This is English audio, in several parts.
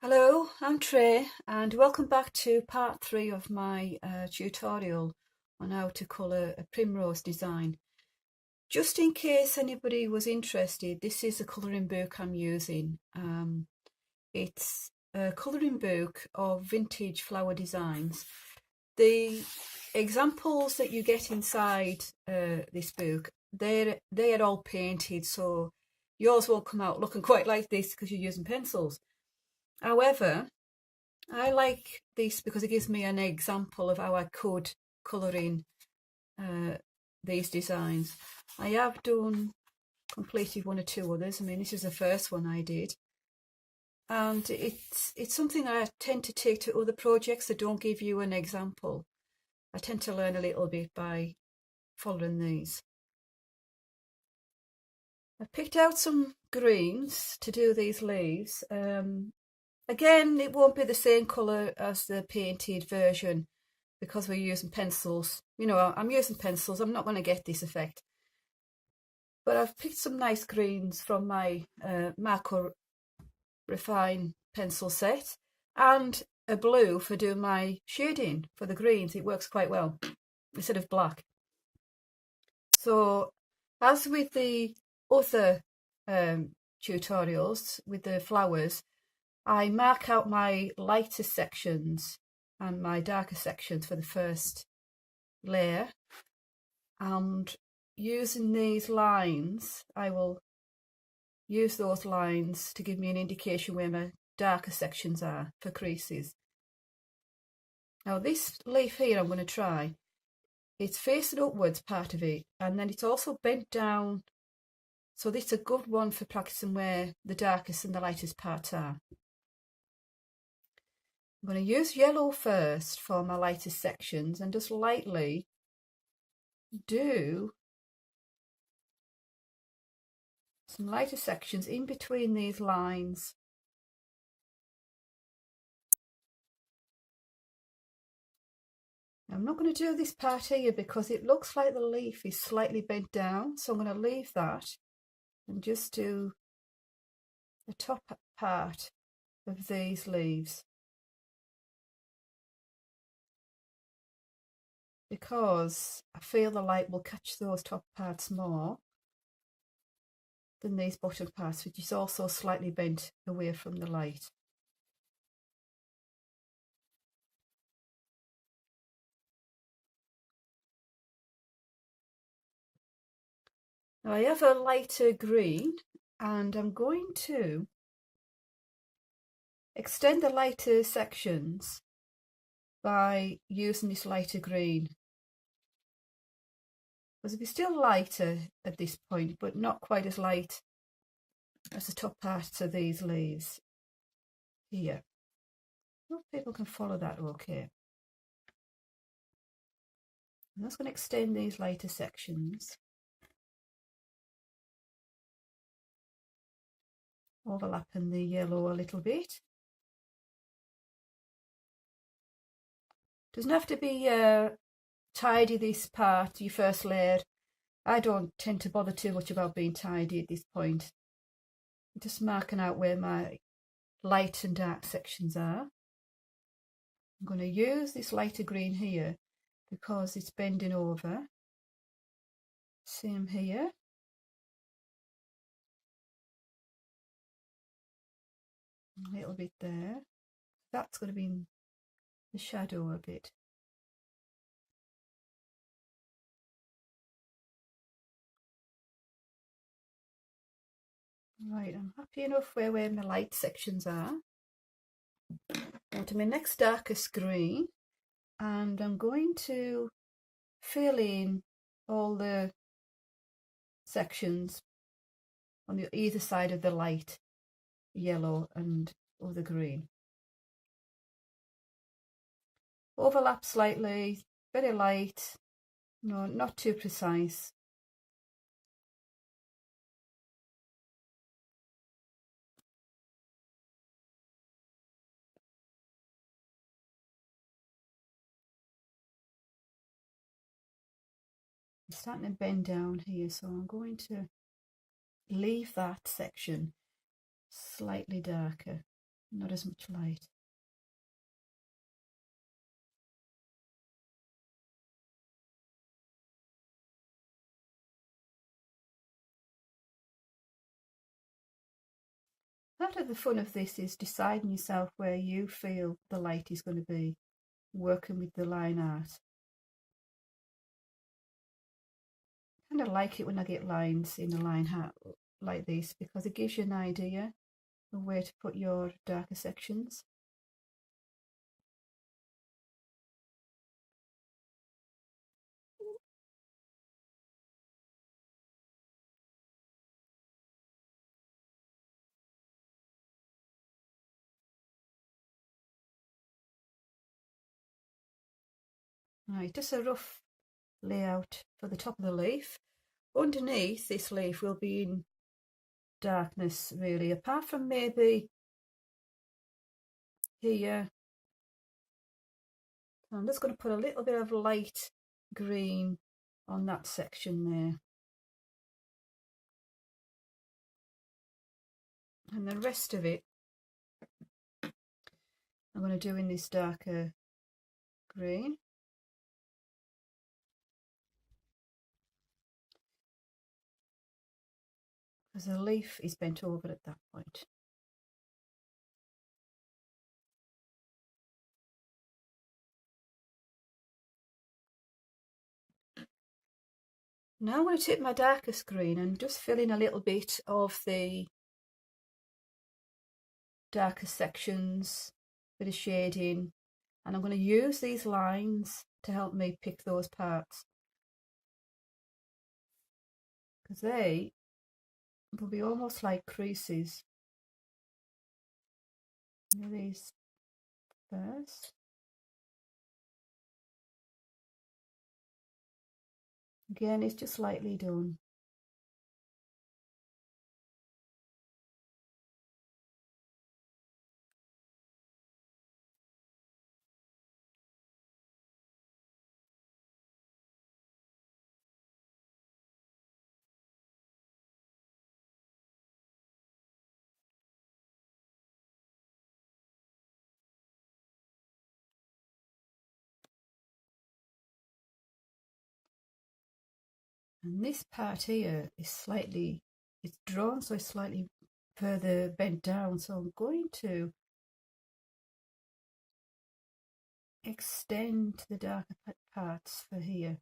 Hello, I'm Trey and welcome back to part 3 of my tutorial on how to colour a primrose design. Just in case anybody was interested, this is a colouring book I'm using. It's a colouring book of vintage flower designs. The examples that you get inside this book, they are all painted, so yours won't come out looking quite like this because you're using pencils. However, I like this because it gives me an example of how I could colour in these designs. I have completed one or two others. I mean, this is the first one I did. And it's something I tend to take to other projects that don't give you an example. I tend to learn a little bit by following these. I picked out some greens to do these leaves. Again, it won't be the same colour as the painted version because we're using pencils. You know, I'm using pencils, I'm not going to get this effect. But I've picked some nice greens from my Marco Refine pencil set and a blue for doing my shading for the greens. It works quite well instead of black. So as with the other tutorials with the flowers, I mark out my lighter sections and my darker sections for the first layer, and using these lines, I will use those lines to give me an indication where my darker sections are for creases. Now this leaf here I'm going to try, it's facing upwards part of it, and then it's also bent down, so this is a good one for practicing where the darkest and the lightest parts are. I'm going to use yellow first for my lightest sections and just lightly do some lighter sections in between these lines. I'm not going to do this part here because it looks like the leaf is slightly bent down, so I'm going to leave that and just do the top part of these leaves, because I feel the light will catch those top parts more than these bottom parts, which is also slightly bent away from the light. Now I have a lighter green and I'm going to extend the lighter sections by using this lighter green, because it'll be still lighter at this point, but not quite as light as the top parts of these leaves here. I hope people can follow that okay. I'm just going to extend these lighter sections, overlapping the yellow a little bit. Doesn't have to be tidy, this part, your first layer. I don't tend to bother too much about being tidy at this point. I'm just marking out where my light and dark sections are. I'm going to use this lighter green here because it's bending over. Same here. A little bit there. That's going to be in the shadow a bit. Right, I'm happy enough where my light sections are. Go to my next darkest green, and I'm going to fill in all the sections on the either side of the light yellow and other green. Overlap slightly, very light, no, not too precise. I'm starting to bend down here, so I'm going to leave that section slightly darker. not as much light. Part of the fun of this is deciding yourself where you feel the light is going to be, working with the line art. I kind of like it when I get lines in a line art like this because it gives you an idea of where to put your darker sections. Right, just a rough layout for the top of the leaf. Underneath this leaf will be in darkness really, apart from maybe here. I'm just going to put a little bit of light green on that section there. And the rest of it I'm going to do in this darker green. Because the leaf is bent over at that point. Now I'm going to take my darkest green and just fill in a little bit of the darker sections, bit of shading, and I'm going to use these lines to help me pick those parts, because they will be almost like creases. These first. Again, it's just lightly done. And this part here is slightly, it's drawn so it's slightly further bent down, so I'm going to extend the darker parts for here.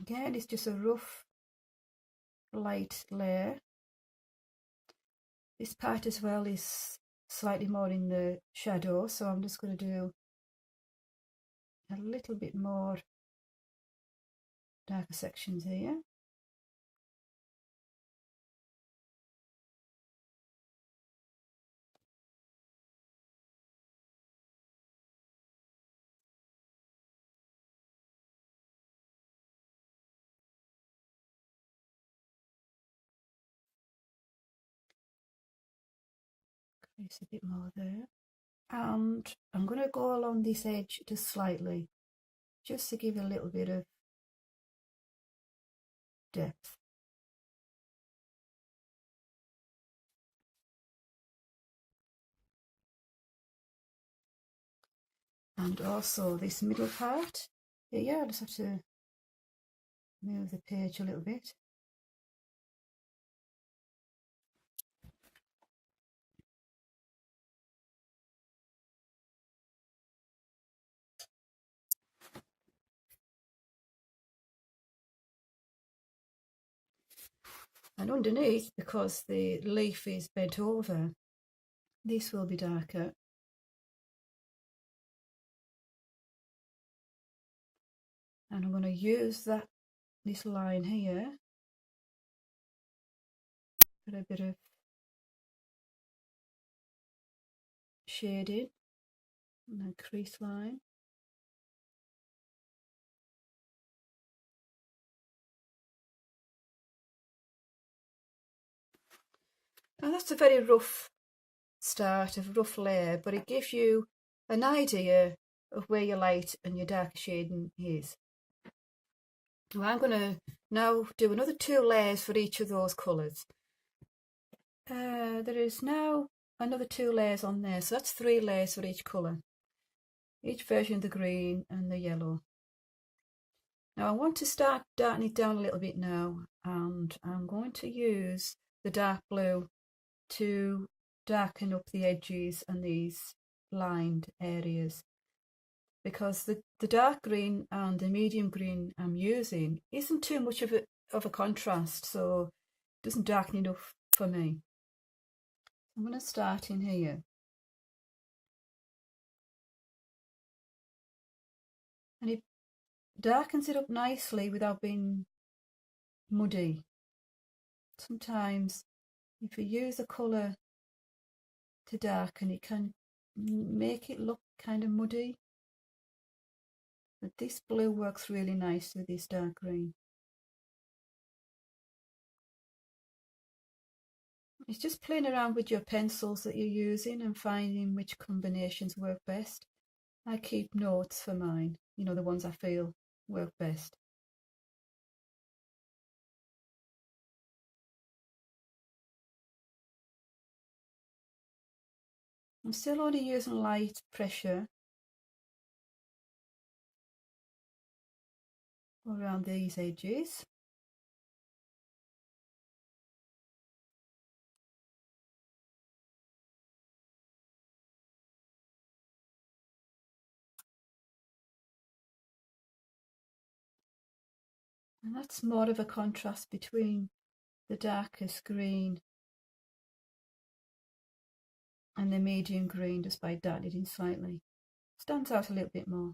Again, it's just a rough light layer. This part as well is slightly more in the shadow, so I'm just going to do a little bit more darker sections here. Crease a bit more there. And I'm going to go along this edge just slightly, just to give a little bit of depth. And also this middle part, yeah, I just have to move the page a little bit. And underneath, because the leaf is bent over, this will be darker. And I'm going to use this line here for a bit of shading and a crease line. Now that's a very rough start, a rough layer, but it gives you an idea of where your light and your darker shading is. Well, I'm going to now do another 2 layers for each of those colours. there is now another 2 layers on there, so that's 3 layers for each colour, each version of the green and the yellow. Now I want to start darkening it down a little bit now, and I'm going to use the dark blue to darken up the edges and these lined areas, because the dark green and the medium green I'm using isn't too much of a contrast, so it doesn't darken enough for me. I'm going to start in here. And it darkens it up nicely without being muddy. Sometimes if you use a colour to darken, it can make it look kind of muddy. But this blue works really nice with this dark green. It's just playing around with your pencils that you're using and finding which combinations work best. I keep notes for mine, you know, the ones I feel work best. I'm still only using light pressure around these edges. And that's more of a contrast between the darkest green and the medium green, just by darkening it in slightly. Stands out a little bit more.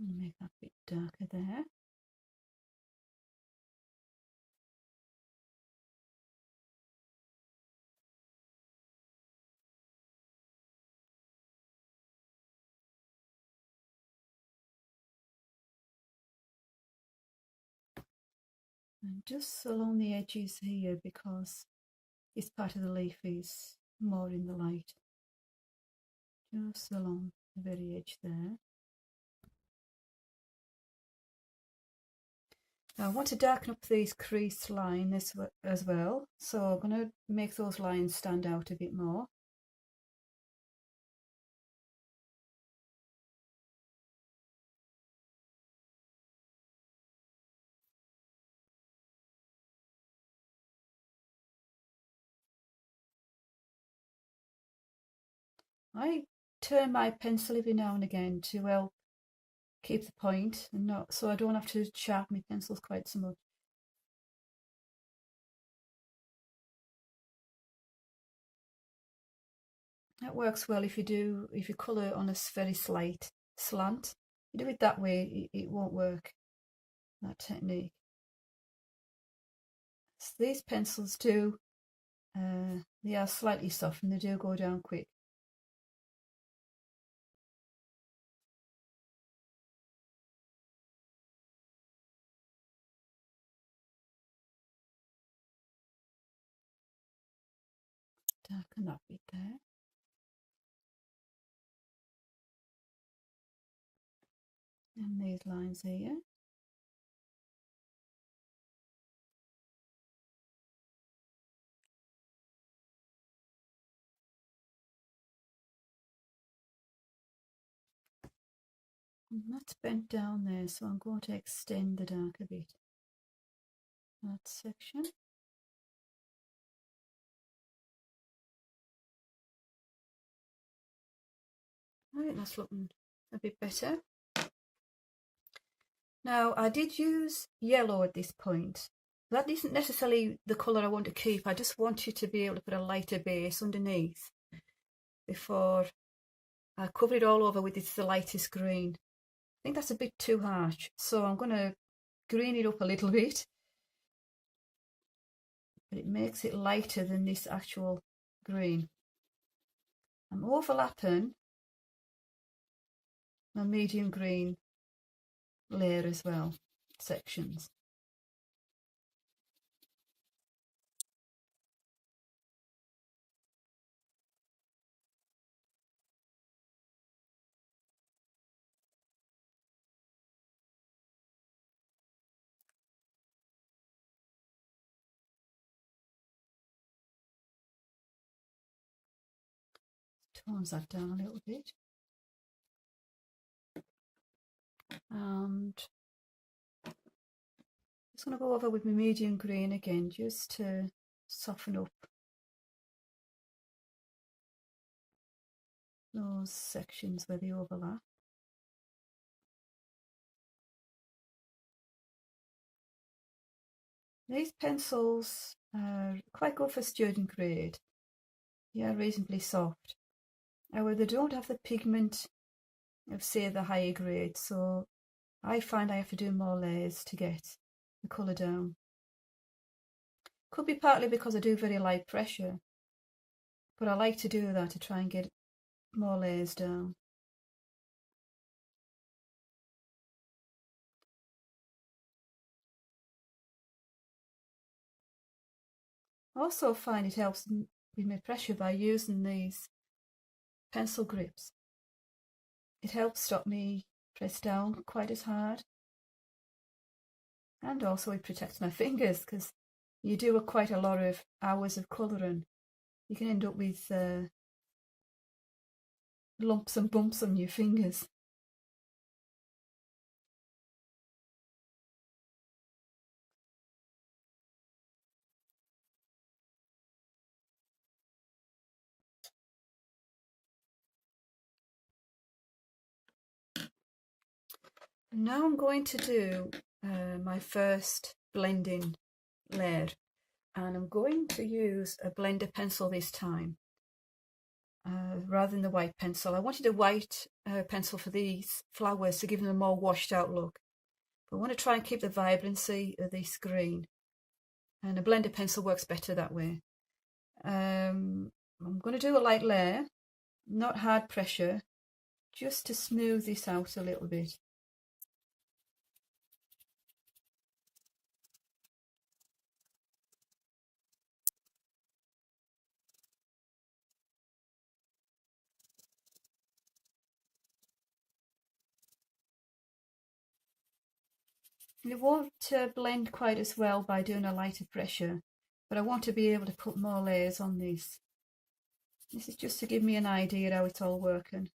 Make that a bit darker there. And just along the edges here, because this part of the leaf is more in the light. Just along the very edge there. Now I want to darken up these crease lines as well, so I'm going to make those lines stand out a bit more. I turn my pencil every now and again to help keep the point, and not so I don't have to sharpen my pencils quite so much. That works well if you colour on a very slight slant. You do it that way, it won't work, that technique. So these pencils do, they are slightly soft and they do go down quick. Darken that bit there. And these lines here. And that's bent down there, so I'm going to extend the dark a bit. That section. Right, that's looking a bit better. Now, I did use yellow at this point. That isn't necessarily the colour I want to keep. I just want you to be able to put a lighter base underneath before I cover it all over with the lightest green. I think that's a bit too harsh, so I'm going to green it up a little bit. But it makes it lighter than this actual green. I'm overlapping my medium green layer as well, sections. tones that down a little bit. And just going to go over with my medium green again, just to soften up those sections where they overlap. These pencils are quite good for student grade. They are reasonably soft. However, they don't have the pigment of, say, the higher grade, so I find I have to do more layers to get the colour down. Could be partly because I do very light pressure, but I like to do that to try and get more layers down. I also find it helps with my pressure by using these pencil grips. It helps stop me press down quite as hard, and also it protects my fingers, because you do quite a lot of hours of colouring. You can end up with lumps and bumps on your fingers. Now I'm going to do my first blending layer, and I'm going to use a blender pencil this time rather than the white pencil. I wanted a white pencil for these flowers to give them a more washed out look, but I want to try and keep the vibrancy of this green, and a blender pencil works better that way. I'm going to do a light layer, not hard pressure, just to smooth this out a little bit. It won't blend quite as well by doing a lighter pressure, but I want to be able to put more layers on this. This is just to give me an idea how it's all working.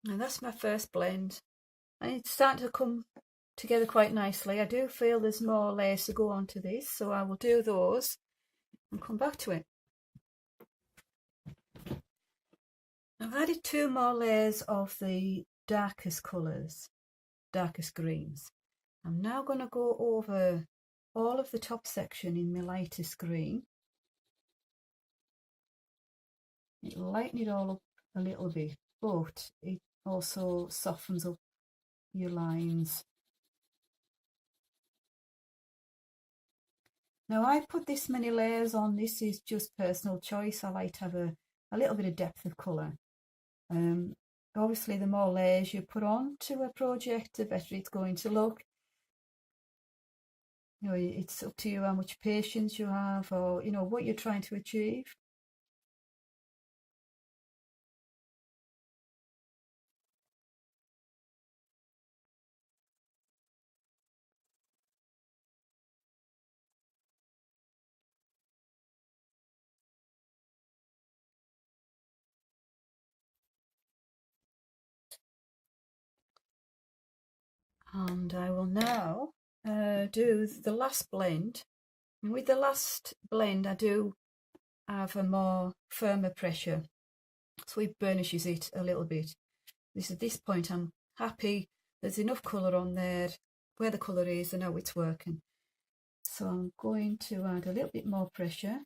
And that's my first blend, and it's starting to come together quite nicely. I do feel there's more layers to go onto this, so I will do those and come back to it. I've added 2 more layers of the darkest colours, darkest greens. I'm now going to go over all of the top section in my lightest green. It'll lighten it all up a little bit, but it also softens up your lines. Now I put this many layers on. This is just personal choice. I like to have a little bit of depth of colour. Obviously the more layers you put on to a project, the better it's going to look. You know, it's up to you how much patience you have, or you know what you're trying to achieve. And I will now do the last blend. And with the last blend, I do have a more firmer pressure, so it burnishes it a little bit. At this point I'm happy there's enough colour on there. Where the colour is, I know it's working. So I'm going to add a little bit more pressure.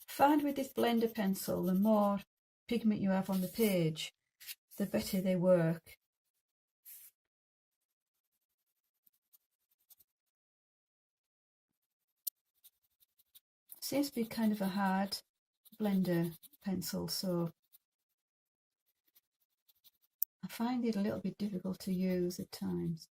Find with this blender pencil, the more pigment you have on the page, the better they work. Seems to be kind of a hard blender pencil, so I find it a little bit difficult to use at times.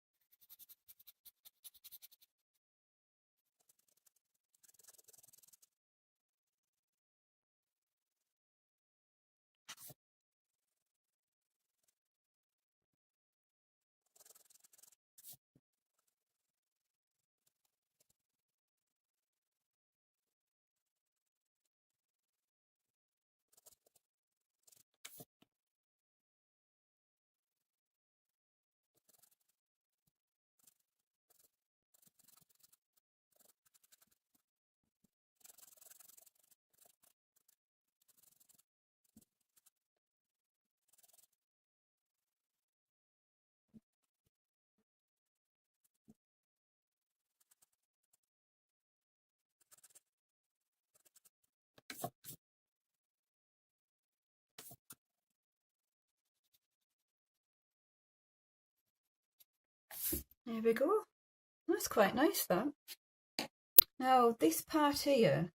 There we go. That's quite nice, that. Now this part here,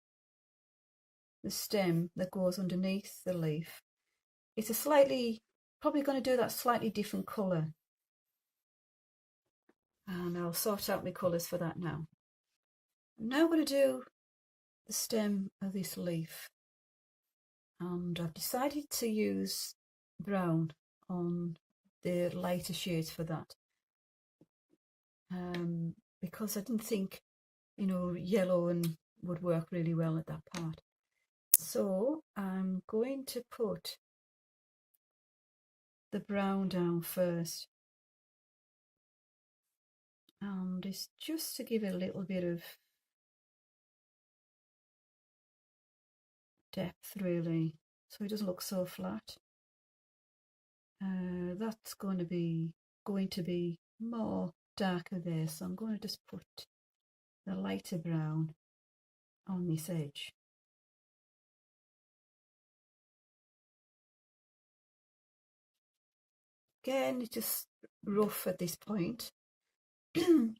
the stem that goes underneath the leaf, it's probably going to do that slightly different colour. And I'll sort out my colours for that now. I'm now going to do the stem of this leaf. And I've decided to use brown on the lighter shades for that. Because I didn't think, yellow would work really well at that part. So I'm going to put the brown down first. And it's just to give it a little bit of depth, really, so it doesn't look so flat. That's going to be more darker there, so I'm going to just put the lighter brown on this edge. Again, it's just rough at this point. Come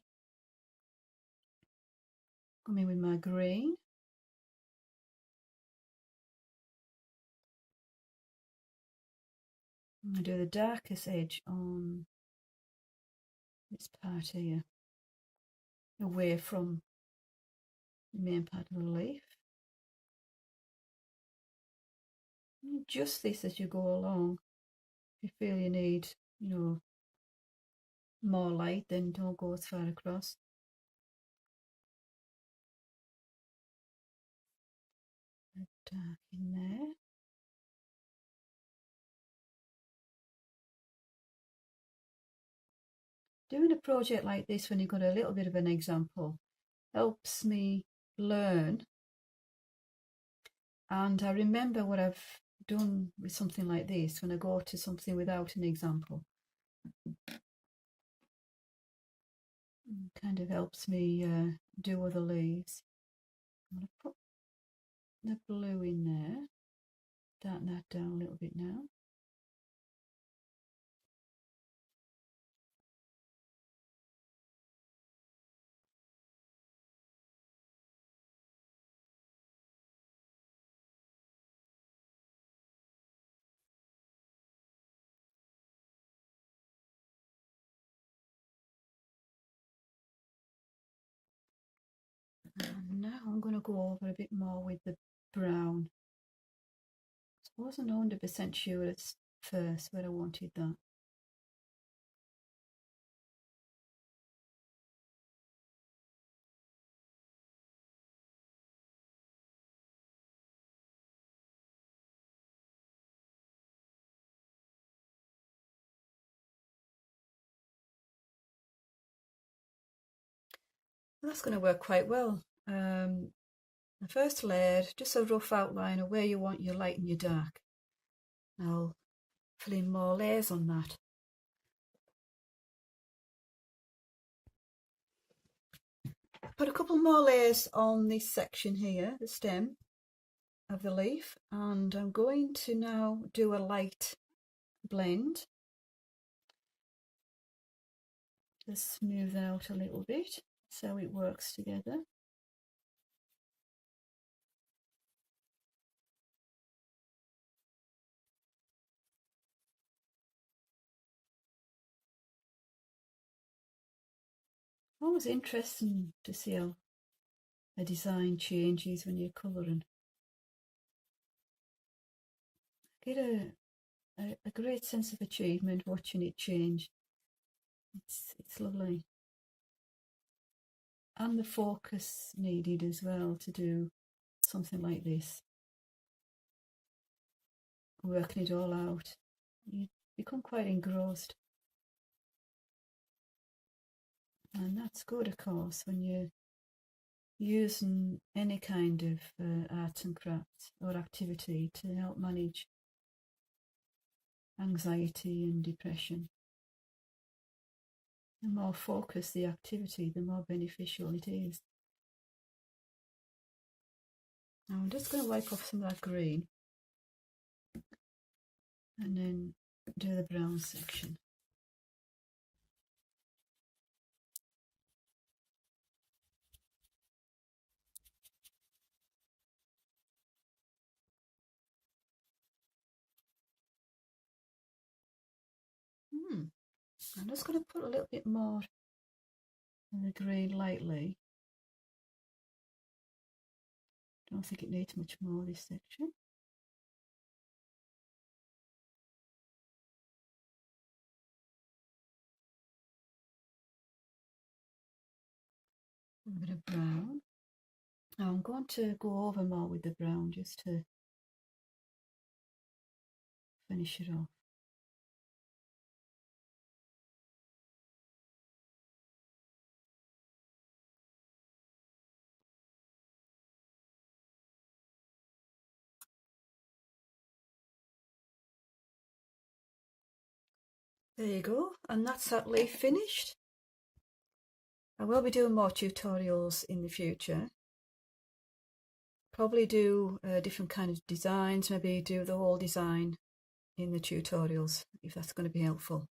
in with my green. I'm going to do the darkest edge on this part here, away from the main part of the leaf. Adjust this as you go along. If you feel you need, more light, then don't go as far across. Dark in there. Doing a project like this when you've got a little bit of an example helps me learn, and I remember what I've done with something like this when I go to something without an example. It kind of helps me do other leaves. I'm going to put the blue in there, darken that down a little bit now. And now I'm going to go over a bit more with the brown. I wasn't 100% sure at first where I wanted that. That's going to work quite well. The first layer, just a rough outline of where you want your light and your dark. I'll fill in more layers on that. Put a couple more layers on this section here, the stem of the leaf, and I'm going to now do a light blend. Just smooth out a little bit so it works together. Always interesting to see how a design changes when you're colouring. Get a great sense of achievement watching it change. It's lovely. And the focus needed as well to do something like this. Working it all out. You become quite engrossed. And that's good, of course, when you're using any kind of art and craft or activity to help manage anxiety and depression. The more focused the activity, the more beneficial it is. Now I'm just going to wipe off some of that green and then do the brown section. I'm just going to put a little bit more of the green lightly. Don't think it needs much more, this section. A bit of brown. Now I'm going to go over more with the brown just to finish it off. There you go, and that's that leaf finished. I will be doing more tutorials in the future. Probably do different kind of designs, maybe do the whole design in the tutorials if that's going to be helpful.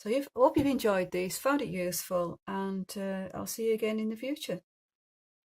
So I hope you've enjoyed this, found it useful, and I'll see you again in the future.